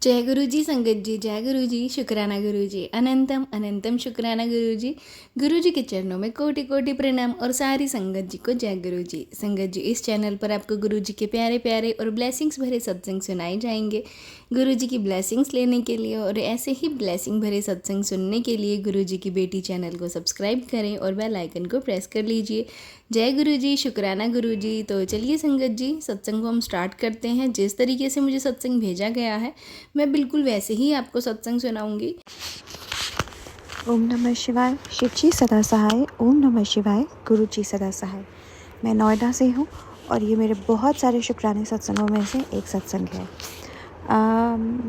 जय गुरु जी संगत जी, जय गुरु जी, शुक्राना गुरु जी, अनंतम अनंतम शुक्राना गुरु जी के चरणों में कोटि कोटि प्रणाम और सारी संगत जी को जय गुरु जी। संगत जी, इस चैनल पर आपको गुरु जी के प्यारे प्यारे और ब्लेसिंग्स भरे सत्संग सुनाए जाएंगे। गुरु जी की ब्लेसिंग्स लेने के लिए और ऐसे ही ब्लेसिंग भरे सत्संग सुनने के लिए गुरु जी की बेटी चैनल को सब्सक्राइब करें और बेल आइकन को प्रेस कर लीजिए। जय गुरु जी, शुक्राना गुरु जी। तो चलिए संगत जी, सत्संग को हम स्टार्ट करते हैं। जिस तरीके से मुझे सत्संग भेजा गया है मैं बिल्कुल वैसे ही आपको सत्संग सुनाऊंगी। ओम नमः शिवाय। शिव जी सदा सहाय। ओम नमः शिवाय। गुरु जी सदा सहाय। मैं नोएडा से हूँ और ये मेरे बहुत सारे शुक्राने सत्संगों में से एक सत्संग है।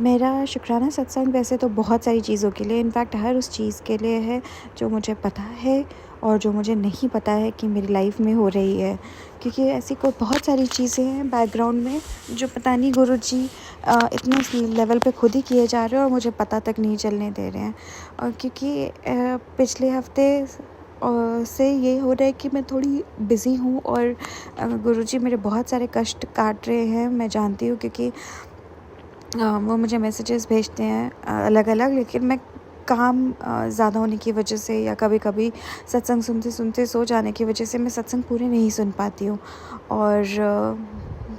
मेरा शुक्राना सत्संग वैसे तो बहुत सारी चीज़ों के लिए, इनफैक्ट हर उस चीज़ के लिए है जो मुझे पता है और जो मुझे नहीं पता है कि मेरी लाइफ में हो रही है, क्योंकि ऐसी कोई बहुत सारी चीज़ें हैं बैकग्राउंड में जो पता नहीं गुरु जी इतने लेवल पे खुद ही किए जा रहे हैं और मुझे पता तक नहीं चलने दे रहे हैं। और क्योंकि पिछले हफ्ते से ये हो रहा है कि मैं थोड़ी बिज़ी हूँ और गुरुजी मेरे बहुत सारे कष्ट काट रहे हैं, मैं जानती हूँ, क्योंकि वो मुझे मैसेजेस भेजते हैं अलग अलग, लेकिन मैं काम ज़्यादा होने की वजह से या कभी कभी सत्संग सुनते सुनते सो जाने की वजह से मैं सत्संग पूरे नहीं सुन पाती हूँ। और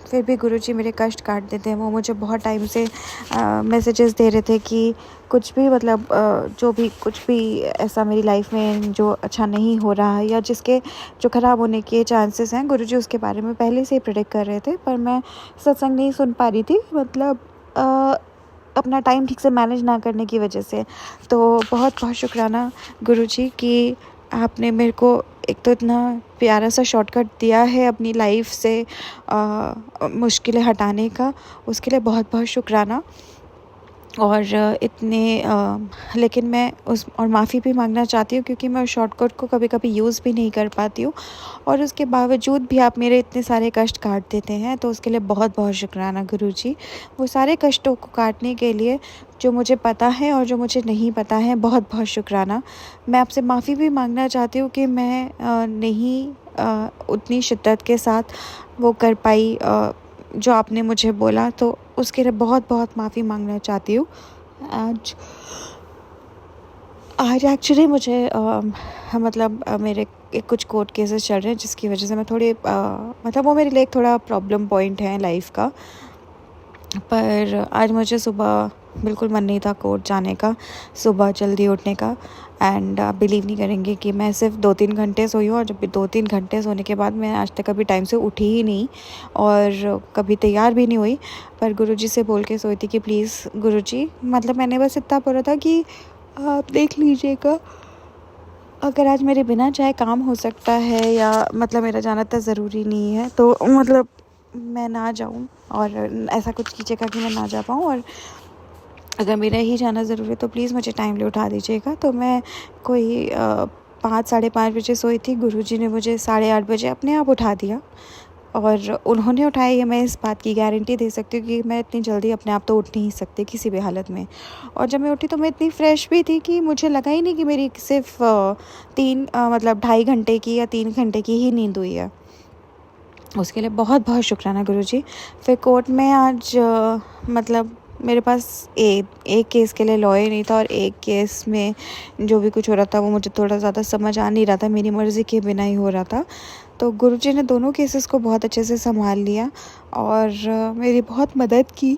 फिर भी गुरुजी मेरे कष्ट काट देते हैं। वो मुझे बहुत टाइम से मैसेजेस दे रहे थे कि कुछ भी मतलब कुछ भी ऐसा मेरी लाइफ में जो अच्छा नहीं हो रहा है या जिसके जो ख़राब होने के चांसेस हैं, गुरुजी उसके बारे में पहले से ही प्रेडिक्ट कर रहे थे, पर मैं सत्संग नहीं सुन पा रही थी, मतलब अपना टाइम ठीक से मैनेज ना करने की वजह से। तो बहुत बहुत शुक्राना गुरुजी कि आपने मेरे को एक तो इतना प्यारा सा शॉर्टकट दिया है अपनी लाइफ से मुश्किलें हटाने का, उसके लिए बहुत बहुत शुक्राना। और लेकिन मैं उस और माफ़ी भी मांगना चाहती हूँ, क्योंकि मैं उस शॉर्टकट को कभी कभी यूज़ भी नहीं कर पाती हूँ और उसके बावजूद भी आप मेरे इतने सारे कष्ट काट देते हैं, तो उसके लिए बहुत बहुत शुक्राना गुरुजी। वो सारे कष्टों को काटने के लिए जो मुझे पता है और जो मुझे नहीं पता है, बहुत बहुत शुक्राना। मैं आपसे माफ़ी भी मांगना चाहती हूँ कि मैं नहीं उतनी शिद्दत के साथ वो कर पाई जो आपने मुझे बोला, तो उसके लिए बहुत बहुत माफ़ी मांगना चाहती हूँ। आज एक्चुअली मुझे मतलब मेरे कुछ कोर्ट केसेस चल रहे हैं, जिसकी वजह से मैं थोड़ी मतलब वो मेरे लिए एक थोड़ा प्रॉब्लम पॉइंट है लाइफ का। पर आज मुझे सुबह बिल्कुल मन नहीं था कोर्ट जाने का, सुबह जल्दी उठने का। एंड आप बिलीव नहीं करेंगे कि मैं सिर्फ 2-3 घंटे सोई हूँ, और जब 2-3 घंटे सोने के बाद मैं आज तक कभी टाइम से उठी ही नहीं और कभी तैयार भी नहीं हुई। पर गुरुजी से बोल के सोई थी कि प्लीज़ गुरुजी, मतलब मैंने बस इतना बोला था कि आप देख लीजिएगा, अगर आज मेरे बिना चाहे काम हो सकता है या मतलब मेरा जाना इतना ज़रूरी नहीं है, तो मतलब मैं ना जाऊँ और ऐसा कुछ कीजिएगा कि मैं ना जा पाऊँ, और अगर मेरा ही जाना ज़रूरी है तो प्लीज़ मुझे टाइमली उठा दीजिएगा। तो मैं कोई 5-5:30 बजे सोई थी, गुरुजी ने मुझे 8:30 बजे अपने आप उठा दिया। और उन्होंने उठाया, ये मैं इस बात की गारंटी दे सकती हूँ कि मैं इतनी जल्दी अपने आप तो उठ नहीं सकती किसी भी हालत में। और जब मैं उठी तो मैं इतनी फ्रेश भी थी कि मुझे लगा ही नहीं कि मेरी सिर्फ 3 मतलब 2.5 घंटे की या 3 घंटे की ही नींद हुई है। उसके लिए बहुत बहुत शुक्राना गुरुजी। फिर कोर्ट में आज मतलब मेरे पास एक केस के लिए लॉयर नहीं था, और एक केस में जो भी कुछ हो रहा था वो मुझे थोड़ा ज़्यादा समझ आ नहीं रहा था, मेरी मर्ज़ी के बिना ही हो रहा था। तो गुरुजी ने दोनों केसेस को बहुत अच्छे से संभाल लिया और मेरी बहुत मदद की।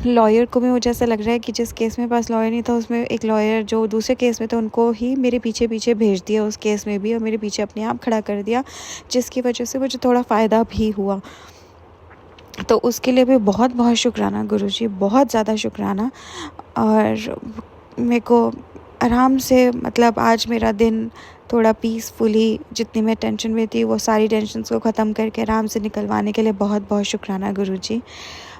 लॉयर को भी मुझे ऐसा लग रहा है कि जिस केस में पास लॉयर नहीं था, उसमें एक लॉयर जो दूसरे केस में थे उनको ही मेरे पीछे पीछे भेज दिया उस केस में भी, और मेरे पीछे अपने आप खड़ा कर दिया, जिसकी वजह से मुझे थोड़ा फ़ायदा भी हुआ। तो उसके लिए भी बहुत बहुत शुक्राना गुरुजी, बहुत ज़्यादा शुक्राना। और मेरे को आराम से, मतलब आज मेरा दिन थोड़ा पीसफुली, जितनी मैं टेंशन में थी वो सारी टेंशन्स को ख़त्म करके आराम से निकलवाने के लिए बहुत बहुत शुक्राना गुरुजी।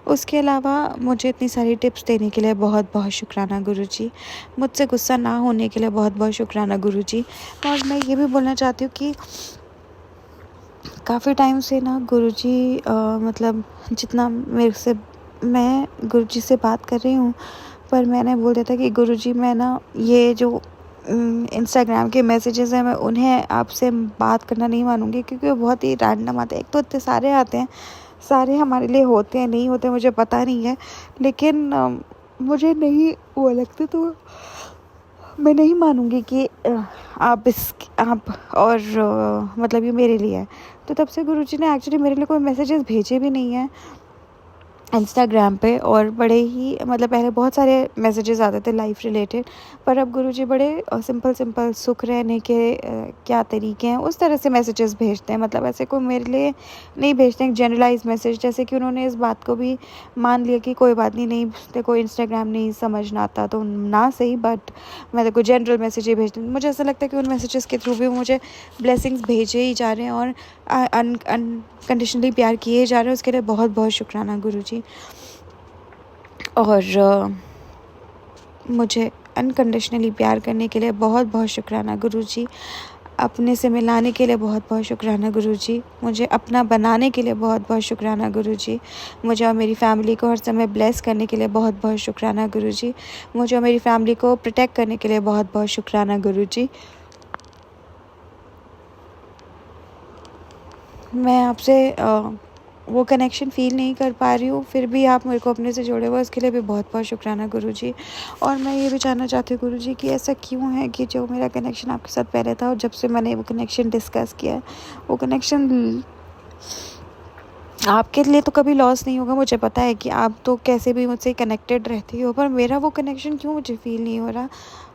उसके अलावा मुझे इतनी सारी टिप्स देने के लिए बहुत बहुत शुक्राना गुरुजी। मुझसे गुस्सा ना होने के लिए बहुत बहुत शुक्राना गुरुजी। और मैं ये भी बोलना चाहती हूँ कि काफ़ी टाइम से ना गुरुजी मतलब जितना मेरे से, मैं गुरुजी से बात कर रही हूँ, पर मैंने बोल दिया था कि गुरुजी मैं ना ये जो इंस्टाग्राम के मैसेजेस हैं मैं उन्हें आपसे बात करना नहीं मानूँगी, क्योंकि वो बहुत ही रैंडम आते हैं। एक तो इतने सारे आते हैं, सारे हमारे लिए होते हैं, नहीं होते मुझे पता नहीं है, लेकिन मुझे नहीं वो लगते, तो मैं नहीं मानूंगी कि आप और मतलब ये मेरे लिए है। तो तब से गुरुजी ने एक्चुअली मेरे लिए कोई मैसेजेस भेजे भी नहीं हैं इंस्टाग्राम पे, और बड़े ही मतलब पहले बहुत सारे मैसेजेस आते थे लाइफ रिलेटेड, पर अब गुरुजी बड़े सिंपल सुख रहने के क्या तरीके हैं उस तरह से मैसेजेस भेजते हैं। मतलब ऐसे कोई मेरे लिए नहीं भेजते हैं जनरलाइज मैसेज, जैसे कि उन्होंने इस बात को भी मान लिया कि कोई बात नहीं तेरे को इंस्टाग्राम नहीं समझना आता तो ना सही, बट मैं तेरे को जनरल मैसेज ही भेजती हूँ। मुझे ऐसा लगता है कि उन मैसेजेस के थ्रू भी मुझे ब्लेसिंग्स भेजे ही जा रहे हैं और अनकंडीशनली प्यार किए जा रहे हैं। उसके लिए बहुत बहुत शुक्राना गुरुजी। और मुझे अनकंडीशनली प्यार करने के लिए बहुत बहुत शुक्राना गुरुजी। अपने से मिलाने के लिए बहुत बहुत शुक्राना गुरुजी। मुझे अपना बनाने के लिए बहुत बहुत शुक्राना गुरुजी। मुझे और मेरी फैमिली को हर समय ब्लेस करने के लिए बहुत बहुत शुक्राना गुरुजी। मुझे और मेरी फैमिली को प्रोटेक्ट करने के लिए बहुत बहुत शुक्राना गुरुजी। मैं आपसे वो कनेक्शन फ़ील नहीं कर पा रही हूँ, फिर भी आप मेरे को अपने से जोड़े हुए, उसके लिए भी बहुत बहुत शुक्राना गुरुजी। और मैं ये भी जानना चाहती हूँ गुरुजी कि ऐसा क्यों है कि जो मेरा कनेक्शन आपके साथ पहले था और जब से मैंने वो कनेक्शन डिस्कस किया है, वो कनेक्शन आपके लिए तो कभी लॉस नहीं होगा, मुझे पता है कि आप तो कैसे भी मुझसे कनेक्टेड रहती हो, पर मेरा वो कनेक्शन क्यों मुझे फ़ील नहीं हो रहा।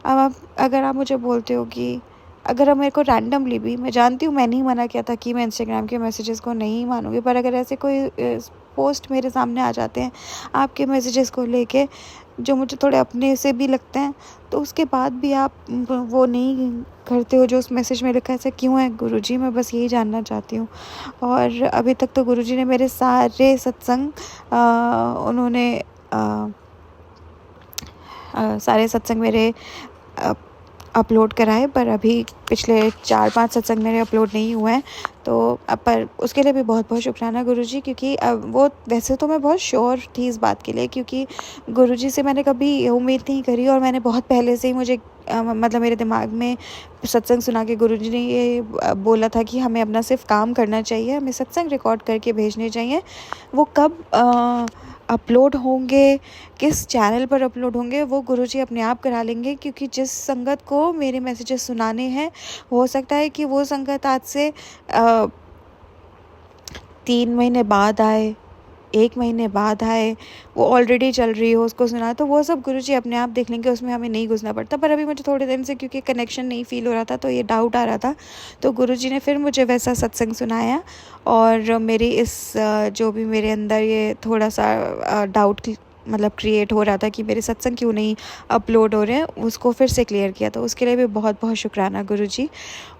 अब अगर आप मुझे बोलते हो कि अगर अब मेरे को रैंडमली भी, मैं जानती हूँ मैंने ही मना किया था कि मैं इंस्टाग्राम के मैसेजेस को नहीं मानूंगी, पर अगर ऐसे कोई पोस्ट मेरे सामने आ जाते हैं आपके मैसेजेस को लेके जो मुझे थोड़े अपने से भी लगते हैं, तो उसके बाद भी आप वो नहीं करते हो जो उस मैसेज में लिखा है, ऐसा क्यों है गुरुजी? मैं बस यही जानना चाहती हूँ। और अभी तक तो गुरुजी ने मेरे सारे सत्संग उन्होंने सारे सत्संग मेरे अपलोड कराए, पर अभी पिछले 4-5 सत्संग मेरे अपलोड नहीं हुए हैं, तो पर उसके लिए भी बहुत बहुत शुक्राना गुरुजी। क्योंकि अब वो वैसे तो मैं बहुत श्योर थी इस बात के लिए, क्योंकि गुरुजी से मैंने कभी उम्मीद नहीं करी, और मैंने बहुत पहले से ही मुझे मतलब मेरे दिमाग में सत्संग सुना के गुरुजी ने ये बोला था कि हमें अपना सिर्फ काम करना चाहिए, हमें सत्संग रिकॉर्ड करके भेजने चाहिए। वो कब अपलोड होंगे, किस चैनल पर अपलोड होंगे, वो गुरुजी अपने आप करा लेंगे। क्योंकि जिस संगत को मेरे मैसेजेस सुनाने हैं, हो सकता है कि वो संगत आज से 3 महीने बाद आए, 1 महीने बाद आए, वो ऑलरेडी चल रही हो, उसको सुना, तो वो सब गुरुजी अपने आप देख लेंगे, उसमें हमें नहीं घुसना पड़ता। पर अभी मुझे थोड़े दिन से क्योंकि कनेक्शन नहीं फील हो रहा था, तो ये डाउट आ रहा था, तो गुरुजी ने फिर मुझे वैसा सत्संग सुनाया। और मेरी इस जो भी मेरे अंदर ये थोड़ा सा डाउट मतलब क्रिएट हो रहा था कि मेरे सत्संग क्यों नहीं अपलोड हो रहे हैं, उसको फिर से क्लियर किया, तो उसके लिए भी बहुत बहुत शुक्राना गुरुजी।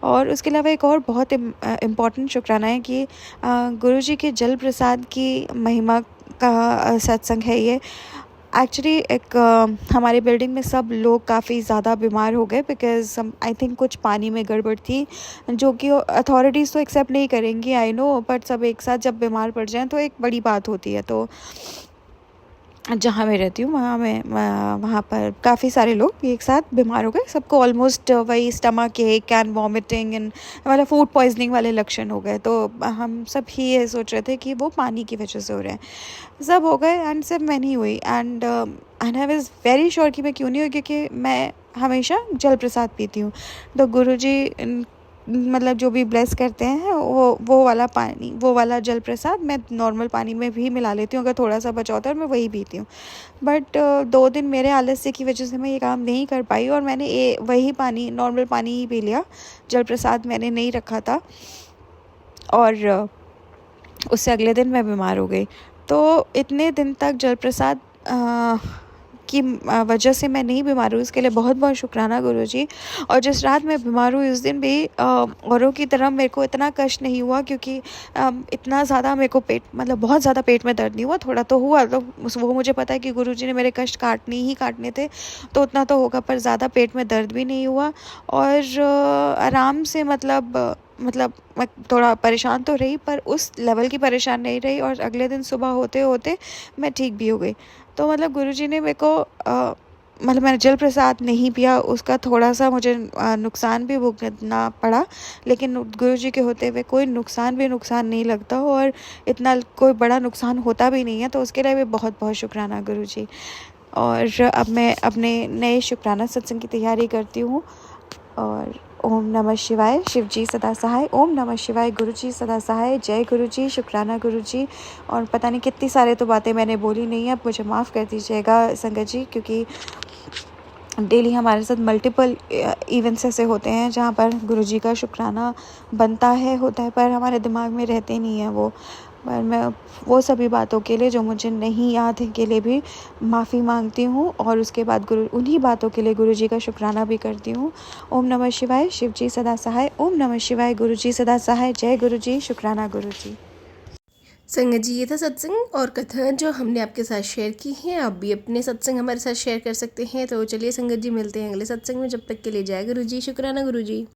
और उसके अलावा एक और बहुत इम्पॉर्टेंट शुक्राना है कि गुरुजी के जल प्रसाद की महिमा का सत्संग है ये। एक्चुअली एक हमारे बिल्डिंग में सब लोग काफ़ी ज़्यादा बीमार हो गए, बिकॉज़ आई थिंक कुछ पानी में गड़बड़ थी, जो कि अथॉरिटीज़ तो एक्सेप्ट नहीं करेंगी, आई नो, बट सब एक साथ जब बीमार पड़ जाएं तो एक बड़ी बात होती है। तो जहाँ मैं रहती हूँ वहाँ पर काफ़ी सारे लोग एक साथ बीमार हो गए, सबको ऑलमोस्ट वही स्टमक एक एंड वॉमिटिंग एंड मतलब फूड पॉइजनिंग वाले लक्षण हो गए। तो हम सब ही ये सोच रहे थे कि वो पानी की वजह से हो रहे हैं, सब हो गए एंड सिर्फ मैं नहीं हुई। And I was very sure कि मैं क्यों नहीं हुई, क्योंकि मैं हमेशा जल प्रसाद पीती हूँ। तो गुरुजी मतलब जो भी ब्लेस करते हैं वो वाला पानी, वो वाला जल प्रसाद मैं नॉर्मल पानी में भी मिला लेती हूँ, अगर थोड़ा सा बचा होता है मैं वही पीती हूँ। बट 2 दिन मेरे आलस्य की वजह से मैं ये काम नहीं कर पाई, और मैंने वही पानी, नॉर्मल पानी ही पी लिया, जल प्रसाद मैंने नहीं रखा था, और उससे अगले दिन मैं बीमार हो गई। तो इतने दिन तक जल प्रसाद की वजह से मैं नहीं बीमार हुई, इसके लिए बहुत बहुत शुक्राना गुरुजी। और जिस रात मैं बीमार हुई उस दिन भी औरों की तरह मेरे को इतना कष्ट नहीं हुआ, क्योंकि इतना ज़्यादा मेरे को पेट मतलब बहुत ज़्यादा पेट में दर्द नहीं हुआ, थोड़ा तो हुआ, तो वो मुझे पता है कि गुरुजी ने मेरे कष्ट काटने थे, तो उतना तो होगा, पर ज़्यादा पेट में दर्द भी नहीं हुआ। और आराम से मतलब मैं थोड़ा परेशान तो रही, पर उस लेवल की परेशान नहीं रही, और अगले दिन सुबह होते होते मैं ठीक भी हो गई। तो मतलब गुरुजी ने मेरे को मतलब मैंने जल प्रसाद नहीं पिया, उसका थोड़ा-सा मुझे नुकसान भी भुगतना पड़ा, लेकिन गुरुजी के होते हुए कोई नुकसान नहीं लगता और इतना कोई बड़ा नुकसान होता भी नहीं है, तो उसके लिए भी बहुत-बहुत शुक्राना गुरुजी। और अब मैं अपने नए शुक्राना सत्संग की तैयारी करती हूँ। और ओम नमः शिवाय, शिव जी सदा सहाय। ओम नमः शिवाय, गुरु जी सदा सहाय। जय गुरु जी, शुक्राना गुरु जी। और पता नहीं कितनी सारे तो बातें मैंने बोली नहीं है, अब मुझे माफ़ कर दीजिएगा संगत जी, क्योंकि डेली हमारे साथ मल्टीपल इवेंट्स ऐसे होते हैं जहाँ पर गुरुजी का शुक्राना बनता है, होता है, पर हमारे दिमाग में रहते नहीं हैं वो। पर मैं वो सभी बातों के लिए जो मुझे नहीं याद है के लिए भी माफ़ी मांगती हूँ, और उसके बाद उन्हीं बातों के लिए गुरुजी का शुक्राना भी करती हूँ। ओम नमः शिवाय, शिव जी सदा सहाय। ओम नमः शिवाय, गुरु जी सदा सहाय। जय गुरु जी, शुक्राना गुरु जी। संगत जी, ये था सत्संग और कथा जो हमने आपके साथ शेयर की है। आप भी अपने सत्संग हमारे साथ शेयर कर सकते हैं। तो चलिए संगत जी, मिलते हैं अगले सत्संग में। जब तक के लिए जय गुरु जी, शुक्राना गुरु जी।